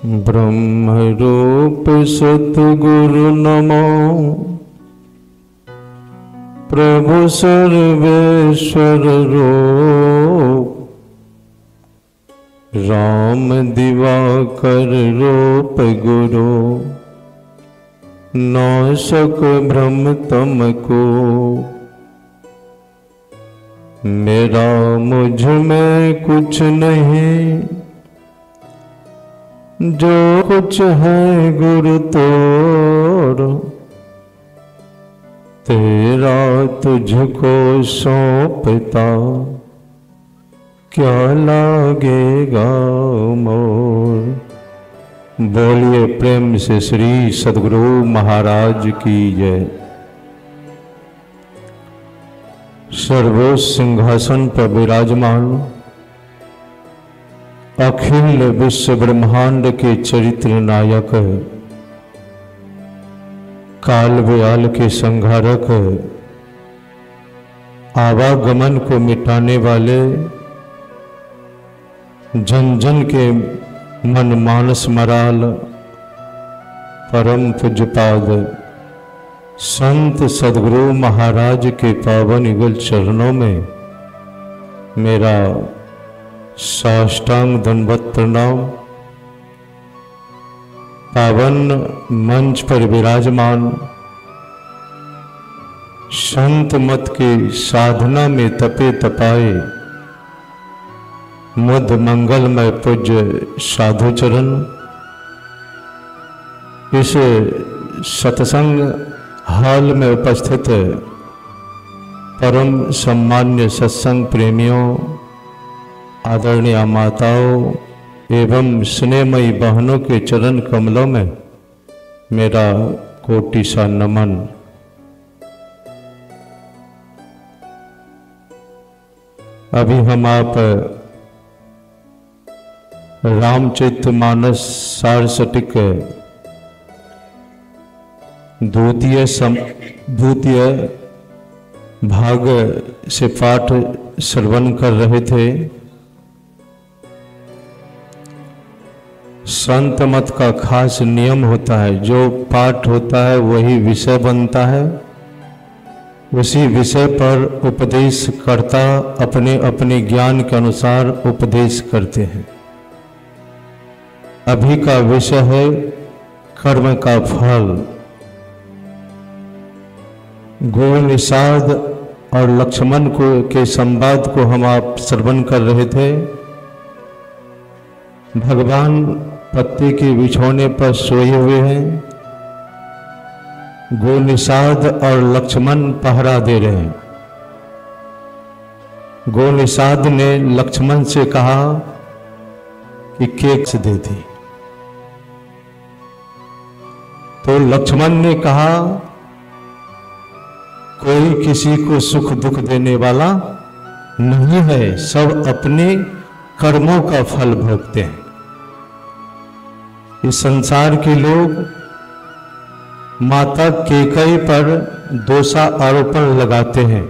ब्रह्म रूप सतगुरु नमो। प्रभु सर्वेश्वर रूप राम दिवाकर रूप गुरु। नाशक भ्रम तमको मेरा मुझ में कुछ नहीं, जो कुछ है गुरु तोर। तेरा तुझको सौंपता क्या लागेगा मोर। बोलिए प्रेम से श्री सद्गुरु महाराज की जय। सर्वोच्च सिंहासन पर विराजमान अखिल विश्व ब्रह्मांड के चरित्र नायक, काल व्याल के संहारक, आवागमन को मिटाने वाले, जन जन के मन मानस मराल, परम पूज्यपाद संत सद्गुरु महाराज के पावन युगल चरणों में मेरा साष्टांग दंडवत प्रणाम। पावन मंच पर विराजमान संत मत के साधना में तपे तपाए मुद मंगलमय पूज्य साधु चरण, इस सत्संग हाल में उपस्थित परम सम्मान्य सत्संग प्रेमियों, आदरणीय माताओं एवं स्नेहमयी बहनों के चरण कमलों में मेरा कोटि सा नमन। अभी हम आप रामचरितमानस सारस्वतिक द्वितीय भाग से पाठ श्रवण कर रहे थे। संत मत का खास नियम होता है, जो पाठ होता है वही विषय बनता है, उसी विषय पर उपदेश करता अपने अपने ज्ञान के अनुसार उपदेश करते हैं। अभी का विषय है कर्म का फल। गो निषाद और लक्ष्मण को के संवाद को हम आप श्रवण कर रहे थे। भगवान पत्ती के बिछौने पर सोए हुए हैं, गो निषाद और लक्ष्मण पहरा दे रहे हैं। गो निषाद ने लक्ष्मण से कहा कि केक दे दी, तो लक्ष्मण ने कहा कोई किसी को सुख दुख देने वाला नहीं है, सब अपने कर्मों का फल भोगते हैं। इस संसार के लोग माता कैकेयी पर दोषा आरोपण लगाते हैं।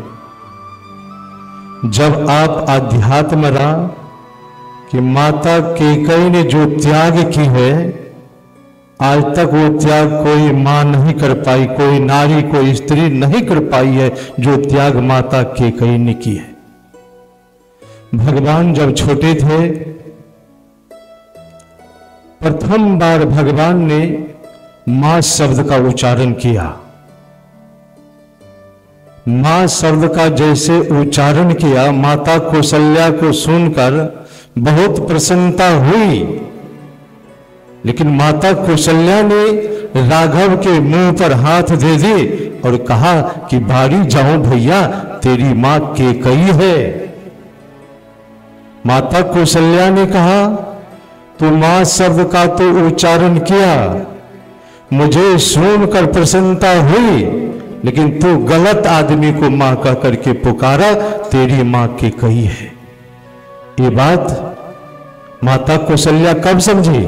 जब आप आध्यात्म रहा कि माता कैकेयी ने जो त्याग की है, आज तक वो त्याग कोई मां नहीं कर पाई, कोई नारी कोई स्त्री नहीं कर पाई है जो त्याग माता कैकेयी ने की है। भगवान जब छोटे थे, प्रथम बार भगवान ने मां शब्द का उच्चारण किया। मां शब्द का जैसे उच्चारण किया, माता कौशल्या को सुनकर बहुत प्रसन्नता हुई, लेकिन माता कौशल्या ने राघव के मुंह पर हाथ दे दी और कहा कि बारी जाओ भैया, तेरी मां कैकेयी है। माता कौशल्या ने कहा तू मां शब्द का तो उच्चारण किया, मुझे सुनकर प्रसन्नता हुई, लेकिन तू गलत आदमी को मां कह करके पुकारा, तेरी मां कैकेयी है। ये बात माता कौशल्या कब समझी?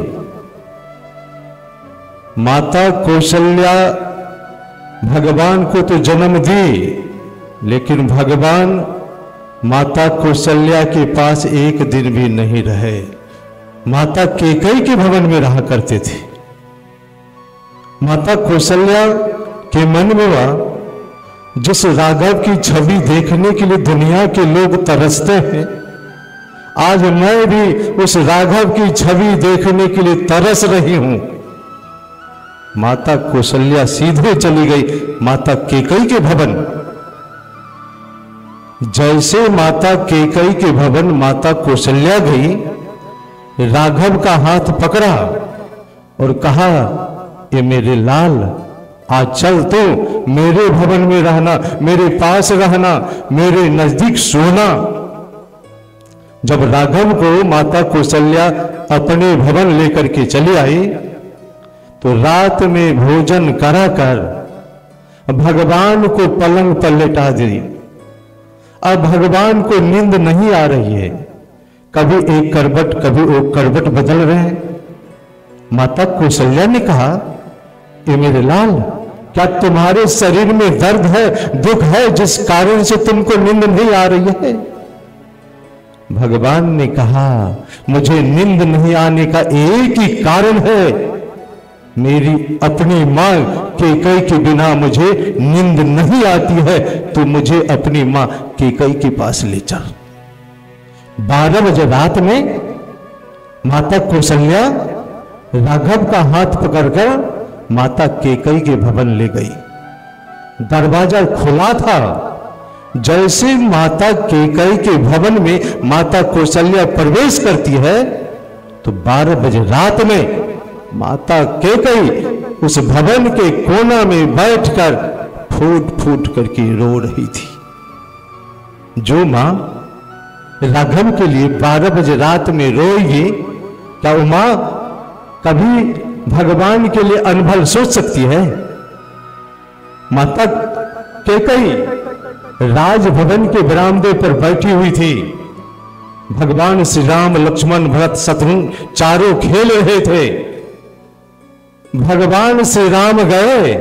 माता कौशल्या भगवान को तो जन्म दी, लेकिन भगवान माता कौशल्या के पास एक दिन भी नहीं रहे। माता कैकेयी के भवन में रहा करते थे। माता कौशल्या के मन में वह जिस राघव की छवि देखने के लिए दुनिया के लोग तरसते हैं, आज मैं भी उस राघव की छवि देखने के लिए तरस रही हूं। माता कौशल्या सीधे चली गई माता कैकेयी के भवन। जैसे माता कैकेयी के भवन माता कौशल्या गई, राघव का हाथ पकड़ा और कहा, ये मेरे लाल, आज चल तो मेरे भवन में रहना, मेरे पास रहना, मेरे नजदीक सोना। जब राघव को माता कौशल्या अपने भवन लेकर के चली आई, तो रात में भोजन कराकर भगवान को पलंग पर लेटा दी। अब भगवान को नींद नहीं आ रही है, कभी एक करवट कभी एक करवट बदल रहे हैं। माता कौशल्या ने कहा, ये मेरे लाल, क्या तुम्हारे शरीर में दर्द है, दुख है, जिस कारण से तुमको नींद नहीं आ रही है? भगवान ने कहा, मुझे नींद नहीं आने का एक ही कारण है, मेरी अपनी मां कैकेयी के बिना मुझे नींद नहीं आती है, तो मुझे अपनी मां कैकेयी के पास ले चल। 12 बजे रात में माता कौशल्या राघव का हाथ पकड़कर माता कैकेयी के भवन ले गई। दरवाजा खुला था। जैसे माता कैकेयी के भवन में माता कौशल्या प्रवेश करती है, तो 12 बजे रात में माता कैकेयी उस भवन के कोना में बैठकर फूट फूट करके रो रही थी। जो मां राघव के लिए 12 बजे रात में रोएगी, क्या वो मां कभी भगवान के लिए अनभल सोच सकती है? माता कैकेयी राजभवन के बरामदे पर बैठी हुई थी। भगवान श्री राम, लक्ष्मण, भरत, शत्रुघ्न चारों खेल रहे थे। भगवान श्री राम गए,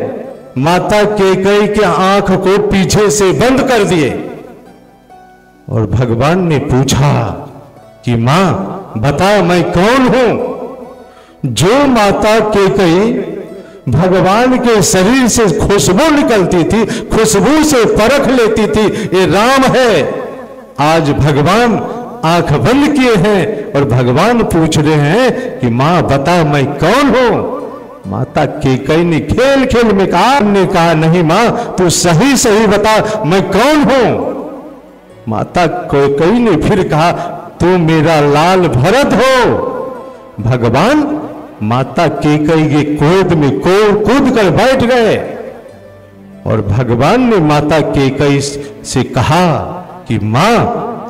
माता कैकेयी के आंख को पीछे से बंद कर दिए और भगवान ने पूछा कि मां बता, मैं कौन हूं? जो माता कैकेयी भगवान के शरीर से खुशबू निकलती थी, खुशबू से परख लेती थी ये राम है, आज भगवान आंख बंद किए हैं और भगवान पूछ रहे हैं कि मां बता, मैं कौन हूं? माता कैकेयी ने खेल खेल में कहा, नहीं मां, तू सही सही बता, मैं कौन हूं? माता कैकेयी ने फिर कहा, तू मेरा लाल भरत हो। भगवान माता कैकेयी के गोद में कूद कर बैठ गए और भगवान ने माता कैकेयी से कहा कि मां,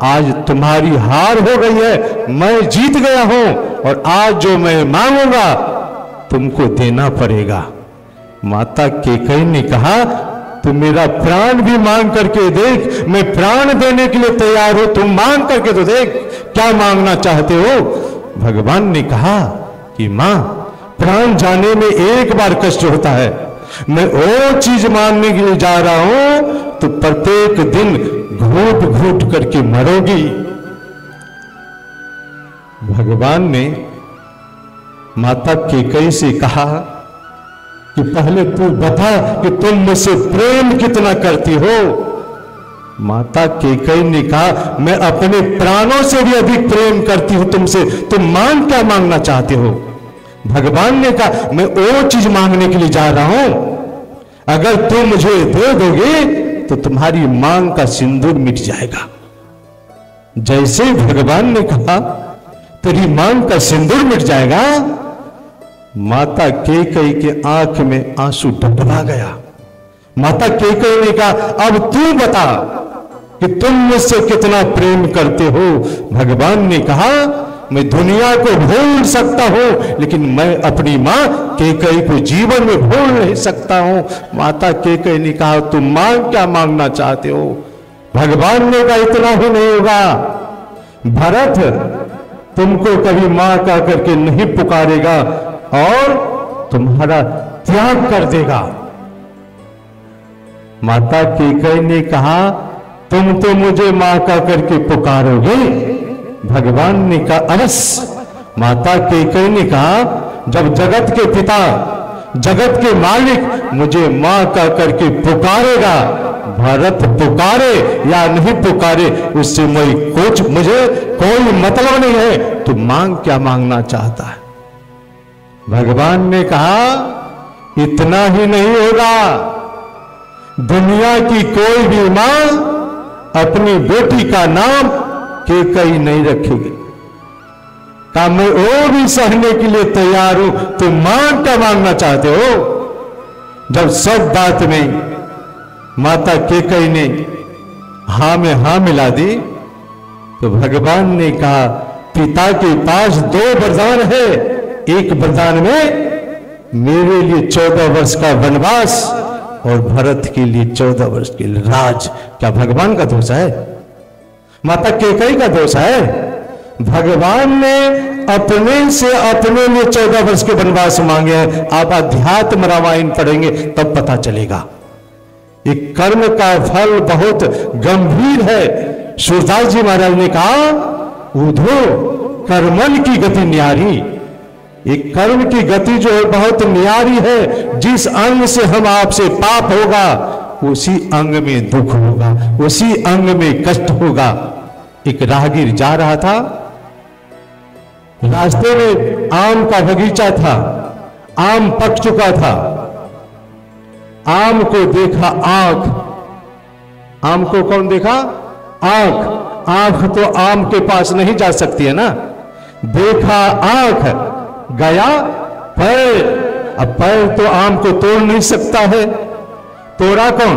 आज तुम्हारी हार हो गई है, मैं जीत गया हूं और आज जो मैं मांगूंगा तुमको देना पड़ेगा। माता कैकेयी ने कहा, तू मेरा प्राण भी मांग करके देख, मैं प्राण देने के लिए तैयार हूं, तुम मांग करके तो देख, क्या मांगना चाहते हो? भगवान ने कहा कि मां, प्राण जाने में एक बार कष्ट होता है, मैं वो चीज मांगने के लिए जा रहा हूं तो प्रत्येक दिन घूट घूट करके मरोगी। भगवान ने माता कैकेयी से कहा कि पहले तू बता कि तुम मुझसे प्रेम कितना करती हो। माता कैकेयी ने कहा, मैं अपने प्राणों से भी अधिक प्रेम करती हूं तुमसे, तुम मांग क्या मांगना चाहते हो? भगवान ने कहा, मैं वो चीज मांगने के लिए जा रहा हूं, अगर तुम मुझे दे दोगे तो तुम्हारी मांग का सिंदूर मिट जाएगा। जैसे भगवान ने कहा तेरी मांग का सिंदूर मिट जाएगा, माता कैकेयी के आंख में आंसू डबडबा गया। माता कैकेयी ने कहा, अब तू बता कि तुम मुझसे कितना प्रेम करते हो। भगवान ने कहा, मैं दुनिया को भूल सकता हूं, लेकिन मैं अपनी मां कैकेयी को जीवन में भूल नहीं सकता हूं। माता कैकेयी ने कहा, तुम मांग क्या मांगना चाहते हो? भगवान ने कहा, इतना ही नहीं होगा भरत, तुमको कभी मां का करके नहीं पुकारेगा और तुम्हारा त्याग कर देगा। माता कैकेयी ने कहा, तुम तो मुझे मां का करके पुकारोगे? भगवान ने कहा, अवश्य, माता कैकेयी ने कहा, जब जगत के पिता, जगत के मालिक मुझे मां कह करके पुकारेगा, भरत पुकारे या नहीं पुकारे उससे मुझे कोई मतलब नहीं है। तो मांग क्या मांगना चाहता है? भगवान ने कहा, इतना ही नहीं होगा, दुनिया की कोई भी मां अपनी बेटी का नाम कैकेयी नहीं रखेगी। कहा, मैं वो भी सहने के लिए तैयार हूं। तो मां क्या मांगना चाहते हो? जब सब बात में माता कैकेयी ने हां में हां मिला दी, तो भगवान ने कहा, पिता के पास 2 वरदान है। एक वरदान में मेरे लिए 14 वर्ष का वनवास और भरत के लिए 14 वर्ष के लिए राज। क्या भगवान का दोष है? माता कैकेयी का दोष है? भगवान ने अपने से अपने लिए 14 वर्ष के वनवास मांगे हैं। आप अध्यात्म रामायण पढ़ेंगे तब पता चलेगा। एक कर्म का फल बहुत गंभीर है। सूरदास जी महाराज ने कहा, उधो कर्मन की गति न्यारी। एक कर्म की गति जो है बहुत न्यारी है। जिस अंग से हम आपसे पाप होगा उसी अंग में दुख होगा, उसी अंग में कष्ट होगा। एक राहगीर जा रहा था, रास्ते में आम का बगीचा था, आम पक चुका था। आम को देखा आंख, आम को कौन देखा? आंख। आंख तो आम के पास नहीं जा सकती है ना। देखा आंख, गया पैर। अब पैर तो आम को तोड़ नहीं सकता है, तोड़ा कौन?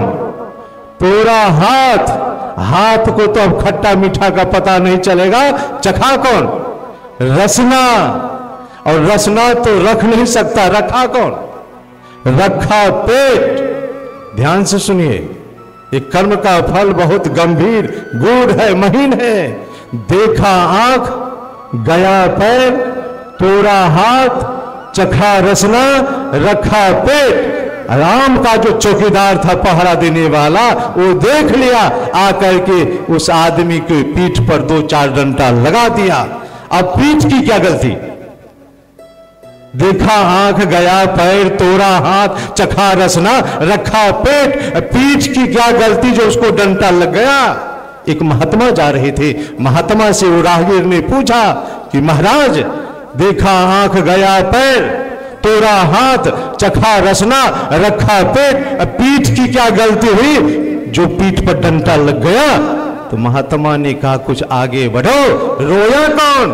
तोड़ा हाथ। हाथ को तो अब खट्टा मीठा का पता नहीं चलेगा, चखा कौन? रसना। और रसना तो रख नहीं सकता, रखा कौन? रखा पेट। ध्यान से सुनिए, एक कर्म का फल बहुत गंभीर, गूढ़ है, महीन है। देखा आंख, गया पैर, तोड़ा हाथ, चखा रसना, रखा पेट। राम का जो चौकीदार था, पहरा देने वाला, वो देख लिया, आकर के उस आदमी के पीठ पर 2-4 डंडा लगा दिया। अब पीठ की क्या गलती? देखा आंख, गया पैर, तोड़ा हाथ, चखा रसना, रखा पेट। पीठ की क्या गलती जो उसको डंडा लग गया? एक महात्मा जा रहे थे, महात्मा से वो राहगीर ने पूछा कि महाराज, देखा आंख, गया पैर, तोड़ा हाथ, चखा रसना, रखा पेट, पीठ की क्या गलती हुई जो पीठ पर डंडा लग गया? तो महात्मा ने कहा, कुछ आगे बढ़ो, रोया कौन?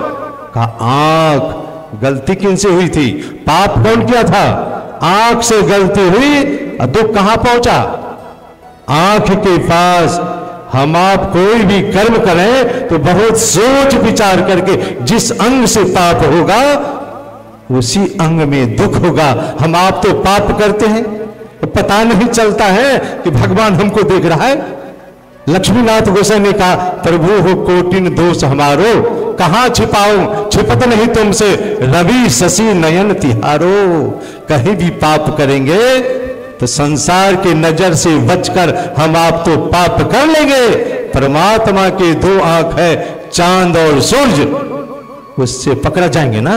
कहा आंख। गलती किनसे हुई थी? पाप कौन किया था? आंख से गलती हुई। दुख कहां पहुंचा? आंख के पास। हम आप कोई भी कर्म करें तो बहुत सोच विचार करके, जिस अंग से पाप होगा उसी अंग में दुख होगा। हम आप तो पाप करते हैं, पता नहीं चलता है कि भगवान हमको देख रहा है। लक्ष्मीनाथ गोसाई ने कहा, प्रभु हो कोटिन दोष हमारो, कहां छिपाऊं, छिपत नहीं तुमसे, रवि शशि नयन तिहारो। कहीं भी पाप करेंगे तो संसार के नजर से बचकर हम आप तो पाप कर लेंगे। परमात्मा के 2 आंख है, चांद और सूरज, उससे पकड़ा जाएंगे ना।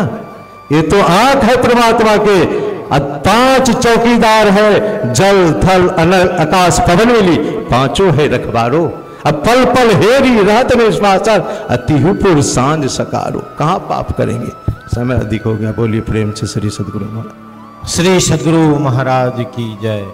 ये तो आंख है परमात्मा के। अब 5 चौकीदार है, जल थल अनल आकाश पवन मिली, 5 है रखबारो। अब पल पल हेरी रहत में श्वासर, अतिहुपुर सांझ सकारो। कहां पाप करेंगे? समय अधिक हो गया। बोलिए प्रेम से श्री सद्गुरु महाराज। श्री सद्गुरु महाराज की जय।